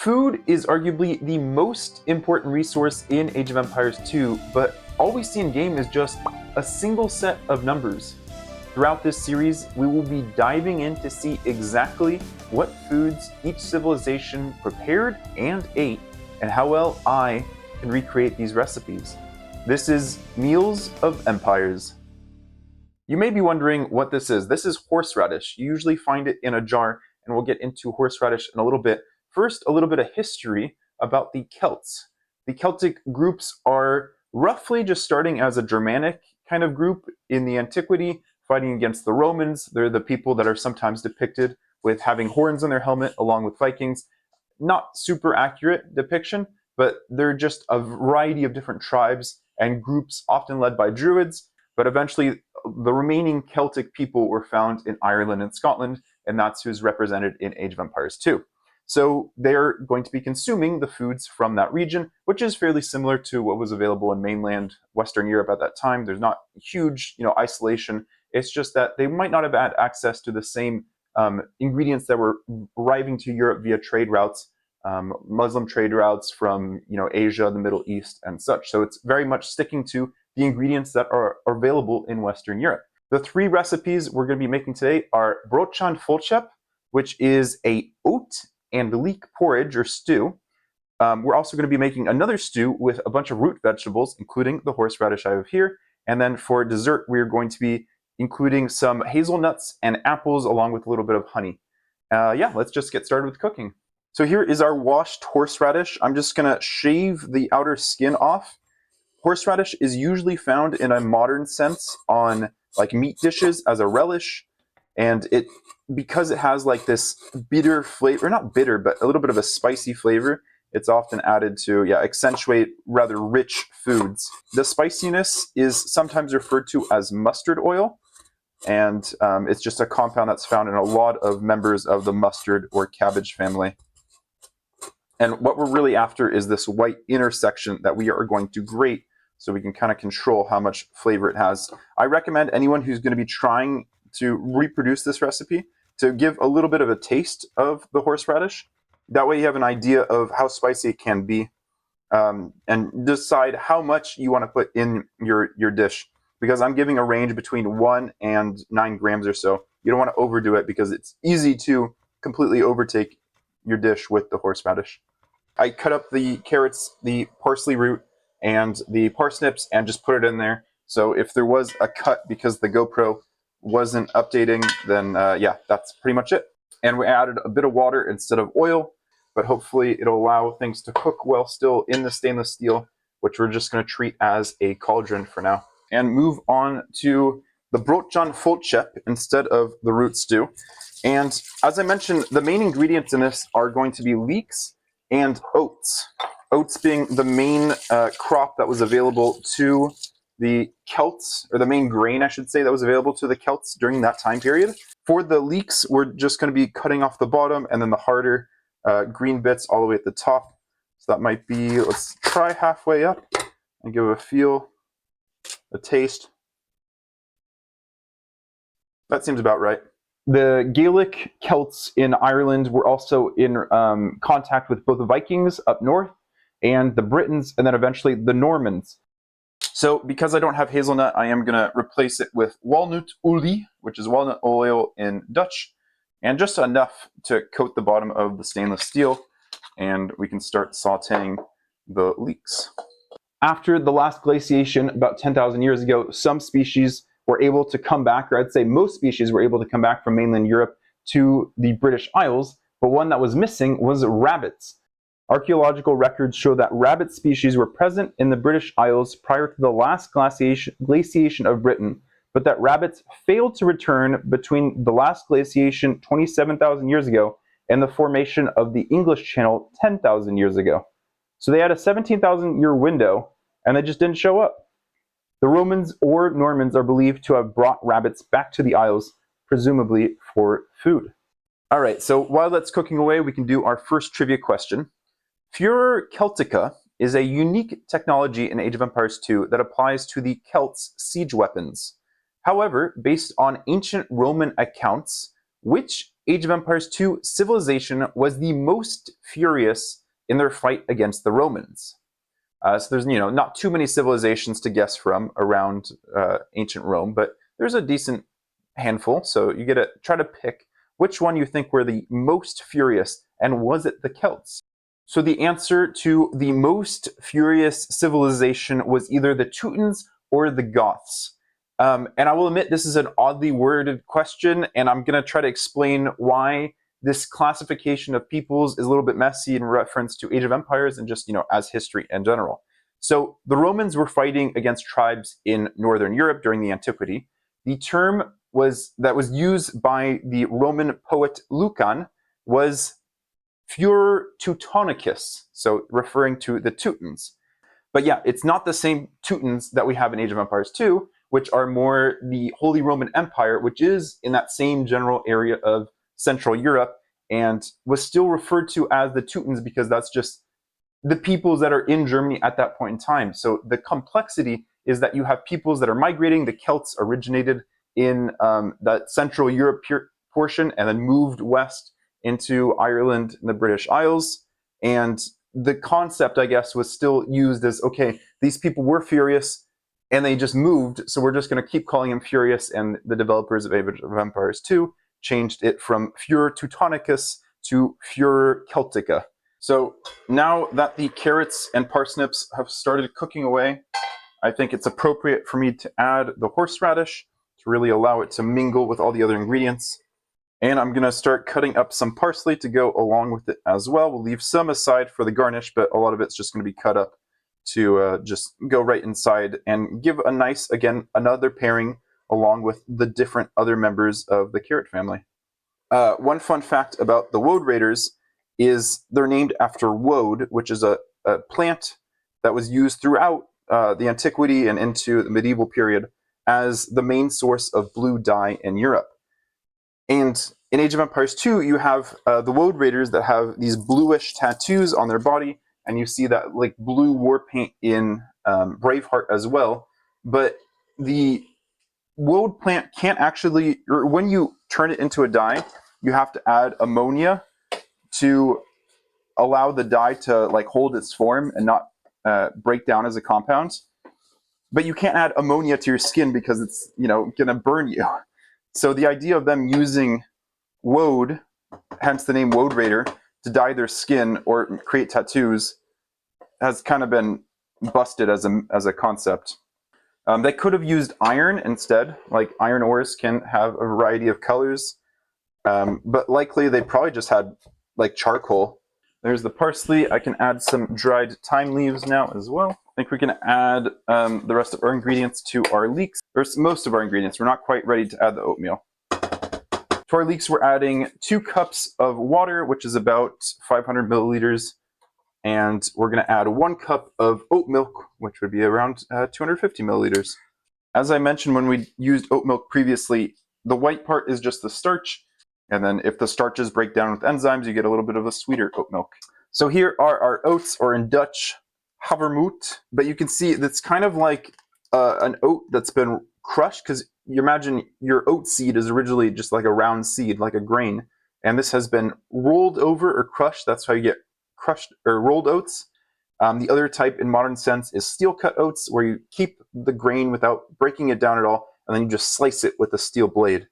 Food is arguably the most important resource in Age of Empires 2, but all we see in game is just a single set of numbers. Throughout this series, we will be diving in to see exactly what foods each civilization prepared and ate, and how well I can recreate these recipes. This is Meals of Empires. You may be wondering what this is. This is horseradish. You usually find it in a jar, and we'll get into horseradish in a little bit. First, a little bit of history about the Celts. The Celtic groups are roughly just starting as a Germanic kind of group in the Antiquity, fighting against the Romans. They're the people that are sometimes depicted with having horns on their helmet along with Vikings. Not super accurate depiction, but they're just a variety of different tribes and groups, often led by Druids, but eventually the remaining Celtic people were found in Ireland and Scotland, and that's who's represented in Age of Empires 2. So they're going to be consuming the foods from that region, which is fairly similar to what was available in mainland Western Europe at that time. There's not huge, isolation. It's just that they might not have had access to the same ingredients that were arriving to Europe via trade routes, Muslim trade routes from Asia, the Middle East, and such. So it's very much sticking to the ingredients that are available in Western Europe. The three recipes we're going to be making today are Brotchan Foltchep, which is a oat and leek porridge or stew. We're also going to be making another stew with a bunch of root vegetables, including the horseradish I have here. And then for dessert, we're going to be including some hazelnuts and apples along with a little bit of honey. Let's just get started with cooking. So here is our washed horseradish. I'm just going to shave the outer skin off. Horseradish is usually found in a modern sense on like meat dishes as a relish. And because it has like this bitter flavor, not bitter, but a little bit of a spicy flavor, it's often added to accentuate rather rich foods. The spiciness is sometimes referred to as mustard oil, and it's just a compound that's found in a lot of members of the mustard or cabbage family. And what we're really after is this white intersection that we are going to grate so we can kind of control how much flavor it has. I recommend anyone who's going to be trying to reproduce this recipe to give a little bit of a taste of the horseradish. That way you have an idea of how spicy it can be, and decide how much you want to put in your dish. Because I'm giving a range between 1 and 9 grams or so. You don't want to overdo it because it's easy to completely overtake your dish with the horseradish. I cut up the carrots, the parsley root, and the parsnips and just put it in there. So if there was a cut because the GoPro wasn't updating, then that's pretty much it. And we added a bit of water instead of oil, but hopefully it'll allow things to cook well still in the stainless steel, which we're just going to treat as a cauldron for now. And move on to the Brotchan Foltchep instead of the root stew. And as I mentioned, the main ingredients in this are going to be leeks and oats. Oats being the main crop that was available to the Celts, or the main grain, I should say, that was available to the Celts during that time period. For the leeks, we're just going to be cutting off the bottom and then the harder green bits all the way at the top. So that might be, let's try halfway up and give it a feel, a taste. That seems about right. The Gaelic Celts in Ireland were also in contact with both the Vikings up north and the Britons, and then eventually the Normans. So because I don't have hazelnut, I am going to replace it with walnut olie, which is walnut oil in Dutch, and just enough to coat the bottom of the stainless steel, and we can start sauteing the leeks. After the last glaciation about 10,000 years ago, some species were able to come back, or I'd say most species were able to come back from mainland Europe to the British Isles, but one that was missing was rabbits. Archaeological records show that rabbit species were present in the British Isles prior to the last glaciation of Britain, but that rabbits failed to return between the last glaciation 27,000 years ago and the formation of the English Channel 10,000 years ago. So they had a 17,000-year window, and they just didn't show up. The Romans or Normans are believed to have brought rabbits back to the Isles, presumably for food. All right, so while that's cooking away, we can do our first trivia question. Furor Celtica is a unique technology in Age of Empires 2 that applies to the Celts' siege weapons. However, based on ancient Roman accounts, which Age of Empires 2 civilization was the most furious in their fight against the Romans? So there's not too many civilizations to guess from around ancient Rome, but there's a decent handful. So you get to try to pick which one you think were the most furious, and was it the Celts? So the answer to the most furious civilization was either the Teutons or the Goths. And I will admit this is an oddly worded question, and I'm going to try to explain why this classification of peoples is a little bit messy in reference to Age of Empires and just, as history in general. So the Romans were fighting against tribes in Northern Europe during the Antiquity. The term that was used by the Roman poet Lucan was Furor Teutonicus, so referring to the Teutons. But yeah, it's not the same Teutons that we have in Age of Empires 2, which are more the Holy Roman Empire, which is in that same general area of Central Europe, and was still referred to as the Teutons because that's just the peoples that are in Germany at that point in time. So the complexity is that you have peoples that are migrating. The Celts originated in that Central Europe portion and then moved west into Ireland and the British Isles. And the concept, I guess, was still used as, okay, these people were furious and they just moved, so we're just going to keep calling them furious. And the developers of Age of Empires 2 changed it from Furor Teutonicus to Furor Celtica. So now that the carrots and parsnips have started cooking away, I think it's appropriate for me to add the horseradish to really allow it to mingle with all the other ingredients. And I'm going to start cutting up some parsley to go along with it as well. We'll leave some aside for the garnish, but a lot of it's just going to be cut up to just go right inside and give a nice, again, another pairing along with the different other members of the carrot family. One fun fact about the woad raiders is they're named after woad, which is a plant that was used throughout the Antiquity and into the medieval period as the main source of blue dye in Europe. And in Age of Empires 2, you have the woad raiders that have these bluish tattoos on their body, and you see that like blue war paint in Braveheart as well. But the woad plant can't actually, or when you turn it into a dye, you have to add ammonia to allow the dye to like hold its form and not break down as a compound. But you can't add ammonia to your skin because it's gonna burn you. So the idea of them using woad, hence the name woad raider, to dye their skin or create tattoos has kind of been busted as a concept. They could have used iron instead. Like iron ores can have a variety of colors, but likely they probably just had like charcoal. There's the parsley. I can add some dried thyme leaves now as well. I think we can add the rest of our ingredients to our leeks, or most of our ingredients. We're not quite ready to add the oatmeal. To our leeks, we're adding 2 cups of water, which is about 500 milliliters. And we're going to add 1 cup of oat milk, which would be around 250 milliliters. As I mentioned when we used oat milk previously, the white part is just the starch. And then if the starches break down with enzymes, you get a little bit of a sweeter oat milk. So here are our oats, or in Dutch, havermout. But you can see it's kind of like an oat that's been crushed, because you imagine your oat seed is originally just like a round seed, like a grain. And this has been rolled over or crushed. That's how you get crushed or rolled oats. The other type in modern sense is steel cut oats, where you keep the grain without breaking it down at all, and then you just slice it with a steel blade.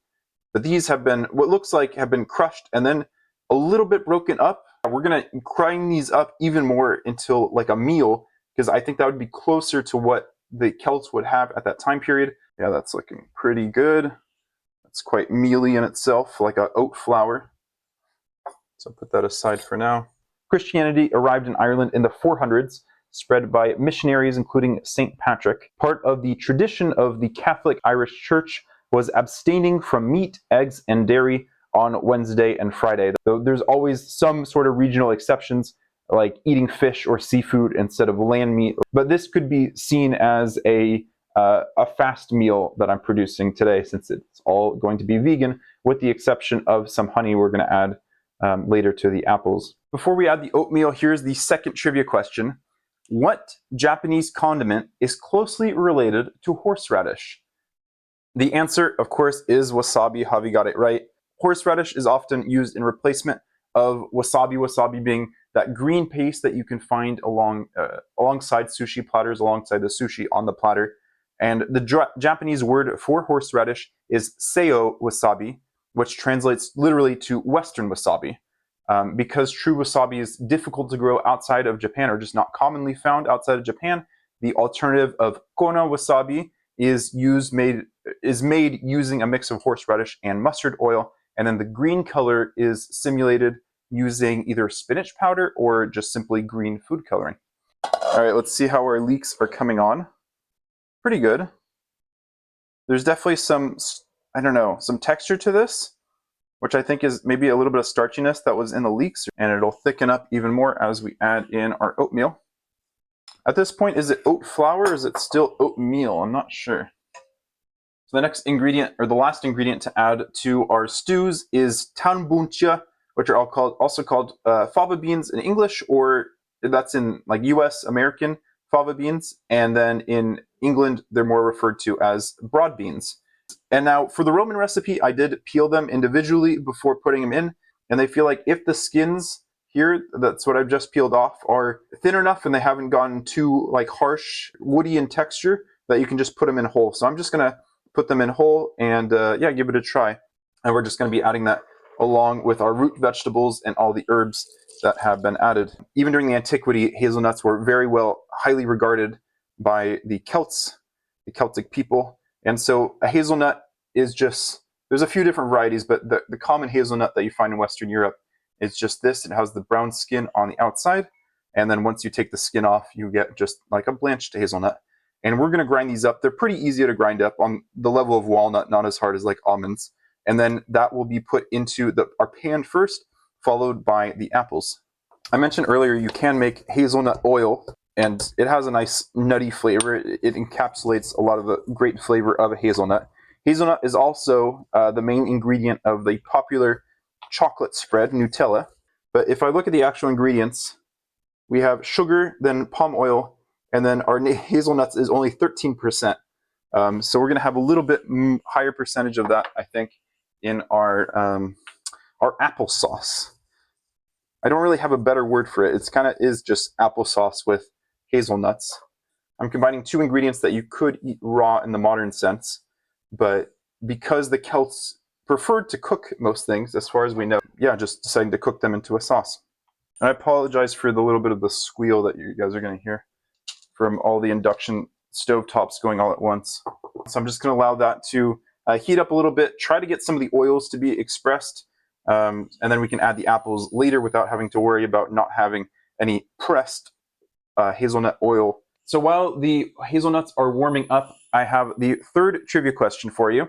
But these have been, what looks like, have been crushed and then a little bit broken up. We're going to grind these up even more until like a meal, because I think that would be closer to what the Celts would have at that time period. Yeah, that's looking pretty good. It's quite mealy in itself, like an oat flour. So put that aside for now. Christianity arrived in Ireland in the 400s, spread by missionaries including St. Patrick. Part of the tradition of the Catholic Irish Church was abstaining from meat, eggs, and dairy on Wednesday and Friday. Though there's always some sort of regional exceptions, like eating fish or seafood instead of land meat. But this could be seen as a fast meal that I'm producing today, since it's all going to be vegan, with the exception of some honey we're going to add later to the apples. Before we add the oatmeal, here's the second trivia question. What Japanese condiment is closely related to horseradish? The answer, of course, is wasabi. Javi got it right. horseradish is often used in replacement of wasabi. Wasabi being that green paste that you can find alongside sushi platters, alongside the sushi on the platter. And the Japanese word for horseradish is seo wasabi, which translates literally to Western wasabi. Because true wasabi is difficult to grow outside of Japan, or just not commonly found outside of Japan, the alternative of kona wasabi is made using a mix of horseradish and mustard oil, and then the green color is simulated using either spinach powder or just simply green food coloring. All right, let's see how our leeks are coming on. Pretty good. There's definitely some, I don't know, some texture to this, which I think is maybe a little bit of starchiness that was in the leeks, and it'll thicken up even more as we add in our oatmeal. At this point, is it oat flour or is it still oatmeal? I'm not sure. So the next ingredient, or the last ingredient to add to our stews, is tanbuncha, which are also called fava beans in English, or that's in like US American fava beans, and then in England they're more referred to as broad beans. And now for the Roman recipe, I did peel them individually before putting them in, and they feel like if the skins here, that's what I've just peeled off, are thin enough and they haven't gotten too like harsh, woody in texture, that you can just put them in whole. So I'm just gonna put them in whole and yeah, give it a try. And we're just gonna be adding that along with our root vegetables and all the herbs that have been added. Even during the Antiquity, hazelnuts were highly regarded by the Celts, the Celtic people. And so a hazelnut is just, there's a few different varieties, but the common hazelnut that you find in Western Europe is just this. It has the brown skin on the outside, and then once you take the skin off, you get just like a blanched hazelnut. And we're gonna grind these up. They're pretty easy to grind up on the level of walnut, not as hard as like almonds. And then that will be put into our pan first, followed by the apples. I mentioned earlier you can make hazelnut oil, and it has a nice nutty flavor. It encapsulates a lot of the great flavor of a hazelnut. Hazelnut is also the main ingredient of the popular chocolate spread, Nutella. But if I look at the actual ingredients, we have sugar, then palm oil, and then our hazelnuts is only 13%. So we're going to have a little bit higher percentage of that, I think, in our applesauce. I don't really have a better word for it. It's kind of is just applesauce with hazelnuts. I'm combining two ingredients that you could eat raw in the modern sense, but because the Celts preferred to cook most things, as far as we know, yeah, just deciding to cook them into a sauce. And I apologize for the little bit of the squeal that you guys are going to hear from all the induction stovetops going all at once. So I'm just going to allow that to heat up a little bit, try to get some of the oils to be expressed, and then we can add the apples later without having to worry about not having any pressed hazelnut oil. So while the hazelnuts are warming up, I have the third trivia question for you.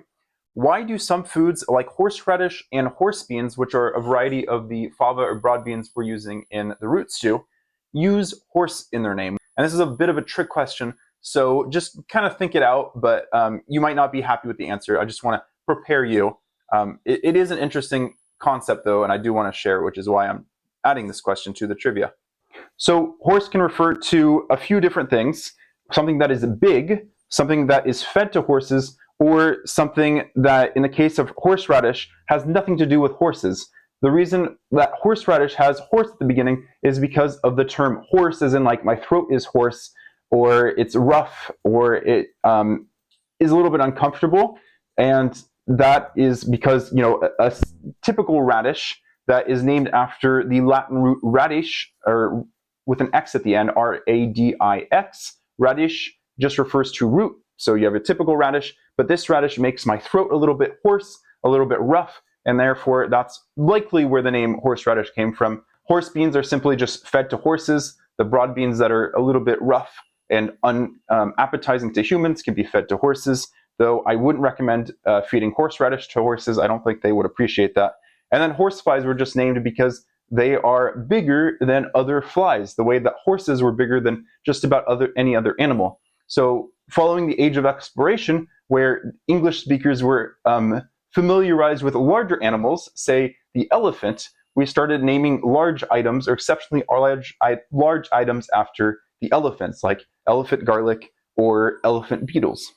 Why do some foods like horseradish and horse beans, which are a variety of the fava or broad beans we're using in the root stew, use horse in their name? And this is a bit of a trick question, so just kind of think it out, but you might not be happy with the answer. I just want to prepare you. It is an interesting concept though, and I do want to share, which is why I'm adding this question to the trivia. So horse can refer to a few different things: something that is big, something that is fed to horses, or something that, in the case of horseradish, has nothing to do with horses. The reason that horseradish has horse at the beginning is because of the term horse, as in like my throat is hoarse, or it's rough, or it is a little bit uncomfortable. And that is because, you know, a typical radish that is named after the Latin root radish, or with an X at the end, R-A-D-I-X. Radish just refers to root. So you have a typical radish, but this radish makes my throat a little bit hoarse, a little bit rough, and therefore that's likely where the name horseradish came from. Horse beans are simply just fed to horses. The broad beans that are a little bit rough and unappetizing to humans can be fed to horses, though I wouldn't recommend feeding horseradish to horses. I don't think they would appreciate that. And then horseflies were just named because they are bigger than other flies, the way that horses were bigger than just about any other animal. So following the age of exploration, where English speakers were familiarized with larger animals, say the elephant, we started naming large items, or exceptionally large items, after the elephants, like elephant garlic or elephant beetles.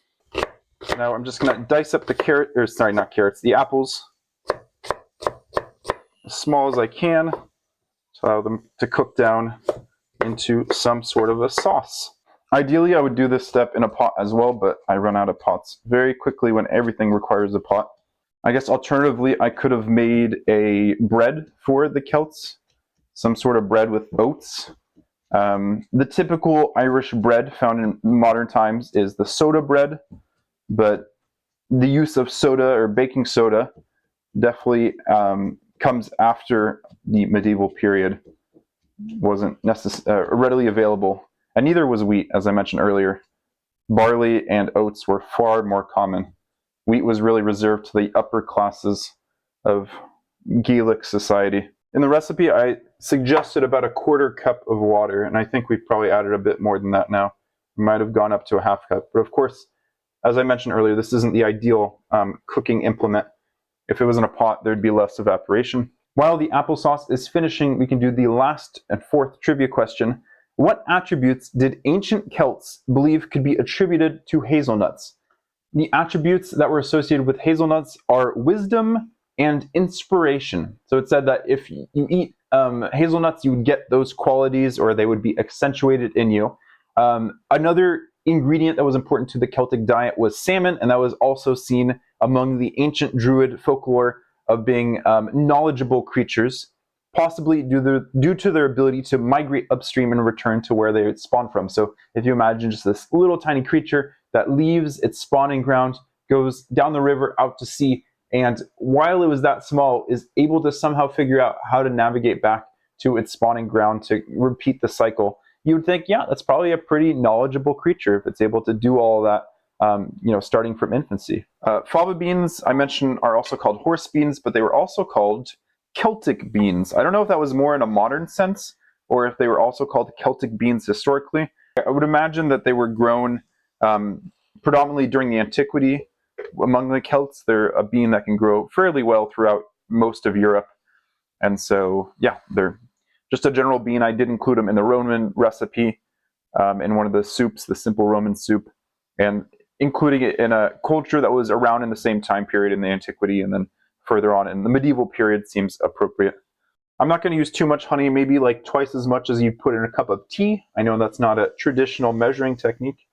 Now I'm just going to dice up the the apples. as small as I can to allow them to cook down into some sort of a sauce. Ideally, I would do this step in a pot as well, but I run out of pots very quickly when everything requires a pot. I guess alternatively, I could have made a bread for the Celts, some sort of bread with oats. The typical Irish bread found in modern times is the soda bread, but the use of soda or baking soda definitely comes after the medieval period. Wasn't readily available, and neither was wheat, as I mentioned earlier. Barley and oats were far more common. Wheat was really reserved to the upper classes of Gaelic society. In the recipe, I suggested about a quarter cup of water, and I think we've probably added a bit more than that now. We might have gone up to a half cup, but of course, as I mentioned earlier, this isn't the ideal cooking implement. If it was in a pot, there'd be less evaporation. While the applesauce is finishing, we can do the last and fourth trivia question. What attributes did ancient Celts believe could be attributed to hazelnuts? The attributes that were associated with hazelnuts are wisdom and inspiration. So it said that if you eat hazelnuts, you would get those qualities, or they would be accentuated in you. Another ingredient that was important to the Celtic diet was salmon, and that was also seen among the ancient Druid folklore of being knowledgeable creatures, possibly due to their ability to migrate upstream and return to where they would spawn from. So if you imagine just this little tiny creature that leaves its spawning ground, goes down the river out to sea, and while it was that small, is able to somehow figure out how to navigate back to its spawning ground to repeat the cycle, you would think, yeah, that's probably a pretty knowledgeable creature if it's able to do all that, starting from infancy. Fava beans, I mentioned, are also called horse beans, but they were also called Celtic beans. I don't know if that was more in a modern sense, or if they were also called Celtic beans historically. I would imagine that they were grown predominantly during the Antiquity. Among the Celts, they're a bean that can grow fairly well throughout most of Europe. And so, yeah, they're just a general bean. I did include them in the Roman recipe, in one of the soups, the simple Roman soup, and including it in a culture that was around in the same time period in the Antiquity, and then further on in the medieval period seems appropriate. I'm not going to use too much honey, maybe like twice as much as you put in a cup of tea. I know that's not a traditional measuring technique.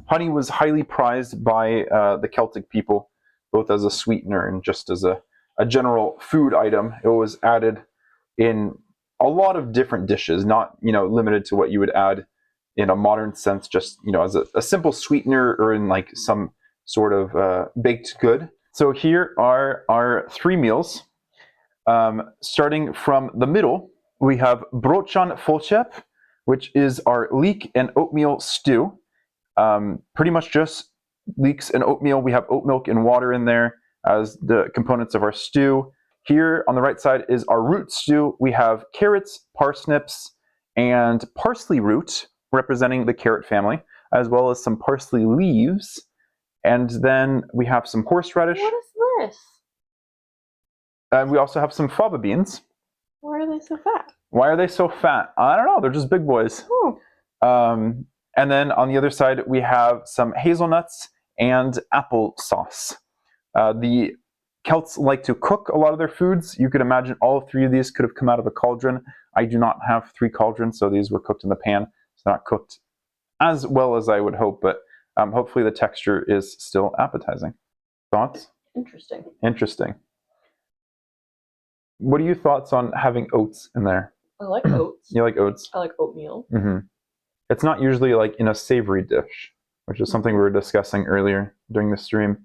Honey was highly prized by the Celtic people, both as a sweetener and just as a general food item. It was added in a lot of different dishes, not limited to what you would add in a modern sense, just as a simple sweetener or in like some sort of baked good. So here are our three meals. Starting from the middle, we have Brotchan Foltchep, which is our leek and oatmeal stew. Pretty much just leeks and oatmeal. We have oat milk and water in there as the components of our stew. Here on the right side is our root stew. We have carrots, parsnips, and parsley root, representing the carrot family, as well as some parsley leaves. And then we have some horseradish. What is this? And we also have some fava beans. Why are they so fat? Why are they so fat? I don't know. They're just big boys. And then on the other side, we have some hazelnuts and applesauce. The Celts like to cook a lot of their foods. You could imagine all three of these could have come out of a cauldron. I do not have 3 cauldrons, so these were cooked in the pan. It's not cooked as well as I would hope, but hopefully the texture is still appetizing. Thoughts? Interesting. Interesting. What are your thoughts on having oats in there? I like oats. You like oats? I like oatmeal. Mm-hmm. It's not usually like in a savory dish, which is something we were discussing earlier during the stream.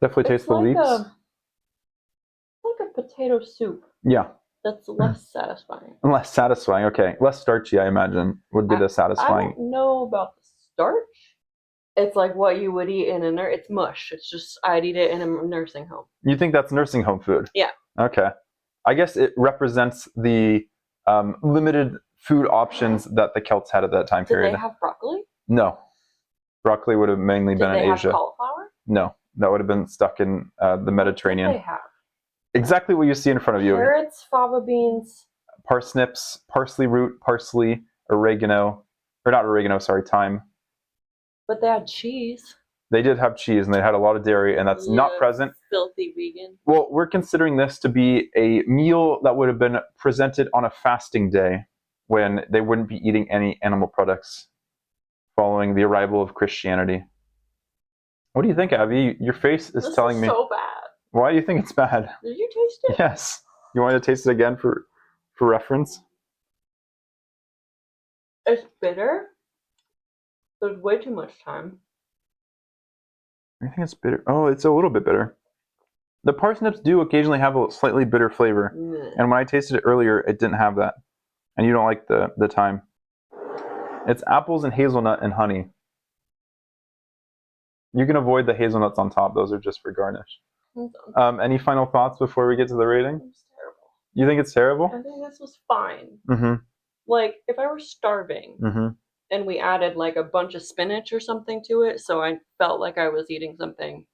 Definitely taste the leeks. Like a potato soup. Yeah. That's less satisfying. Less satisfying, okay. Less starchy, I imagine, would be the satisfying. I don't know about the starch. It's like what you would eat in it's mush. It's just, I'd eat it in a nursing home. You think that's nursing home food? Yeah. Okay. I guess it represents the limited food options that the Celts had at that time period. Did they have broccoli? No. Broccoli would have mainly been in Asia. Did they have cauliflower? No. That would have been stuck in the Mediterranean. What did they have? Exactly what you see in front of you. Carrots, fava beans. Parsnips, parsley root, parsley, oregano. Or not oregano, sorry, thyme. But they had cheese. They did have cheese, and they had a lot of dairy, and that's not present. Filthy vegan. Well, we're considering this to be a meal that would have been presented on a fasting day when they wouldn't be eating any animal products following the arrival of Christianity. What do you think, Abby? Your face is telling me. This is so bad. Why do you think it's bad? Did you taste it? Yes. You want to taste it again for reference? It's bitter. There's way too much time. I think it's bitter. Oh, it's a little bit bitter. The parsnips do occasionally have a slightly bitter flavor. And when I tasted it earlier, it didn't have that. And you don't like the thyme. It's apples and hazelnut and honey. You can avoid the hazelnuts on top. Those are just for garnish. Any final thoughts before we get to the rating? It's terrible. You think it's terrible? I think this was fine. Mm-hmm. Like, if I were starving and we added like a bunch of spinach or something to it, so I felt like I was eating something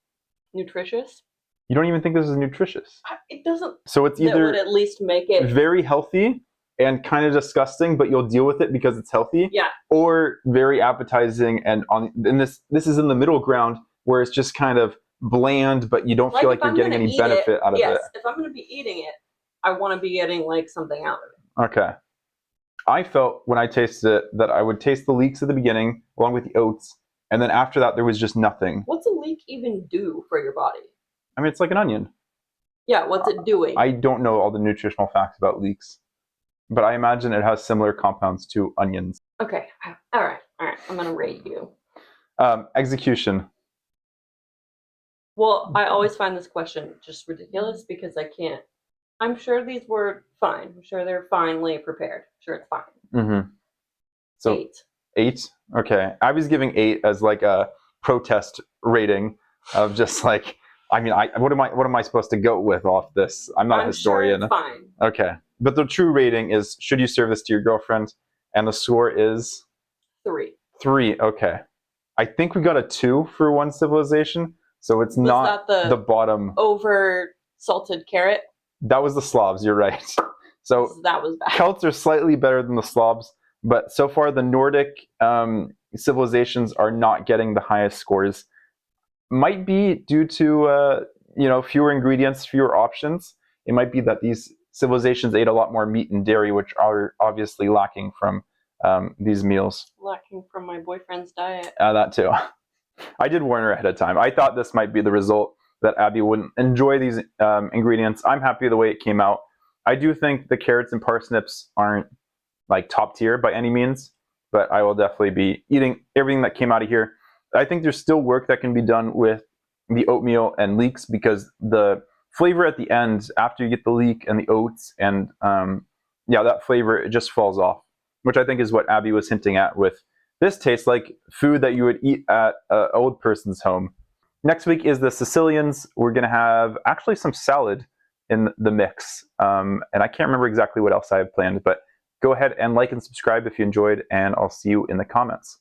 nutritious. You don't even think this is nutritious? It doesn't. So it's either that would at least make it very healthy and kind of disgusting, but you'll deal with it because it's healthy. Yeah. Or very appetizing, and this is in the middle ground where it's just kind of bland, but you don't feel like you're getting any benefit out of it. Yes, if I'm going to be eating it, I want to be getting like something out of it. Okay. I felt when I tasted it that I would taste the leeks at the beginning along with the oats, and then after that there was just nothing. What's a leek even do for your body? I mean, it's like an onion. Yeah, what's it doing? I don't know all the nutritional facts about leeks, but I imagine it has similar compounds to onions. Okay, all right. I'm going to rate you. Execution. Well, I always find this question just ridiculous because I can't. I'm sure these were fine. I'm sure they're finely prepared. I'm sure it's fine. Mm-hmm. So 8. 8? Okay. I was giving 8 as like a protest rating of just like, I mean, what am I supposed to go with off this? I'm not a historian. Sure it's fine. Okay. But the true rating is, should you serve this to your girlfriend? And the score is? 3. 3, okay. I think we got a 2 for one civilization, so it's not the bottom. Over salted carrot? That was the Slavs, you're right. So that was bad. Celts are slightly better than the Slavs, but so far the Nordic civilizations are not getting the highest scores. Might be due to fewer ingredients, fewer options. It might be that these civilizations ate a lot more meat and dairy, which are obviously lacking from these meals. Lacking from my boyfriend's diet. That too. I did warn her ahead of time. I thought this might be the result, that Abby wouldn't enjoy these ingredients. I'm happy the way it came out. I do think the carrots and parsnips aren't like top tier by any means, but I will definitely be eating everything that came out of here. I think there's still work that can be done with the oatmeal and leeks, because the flavor at the end, after you get the leek and the oats and that flavor, it just falls off, which I think is what Abby was hinting at with this tastes like food that you would eat at an old person's home. Next week is the Sicilians. We're going to have actually some salad in the mix. And I can't remember exactly what else I have planned, but go ahead and like and subscribe if you enjoyed, and I'll see you in the comments.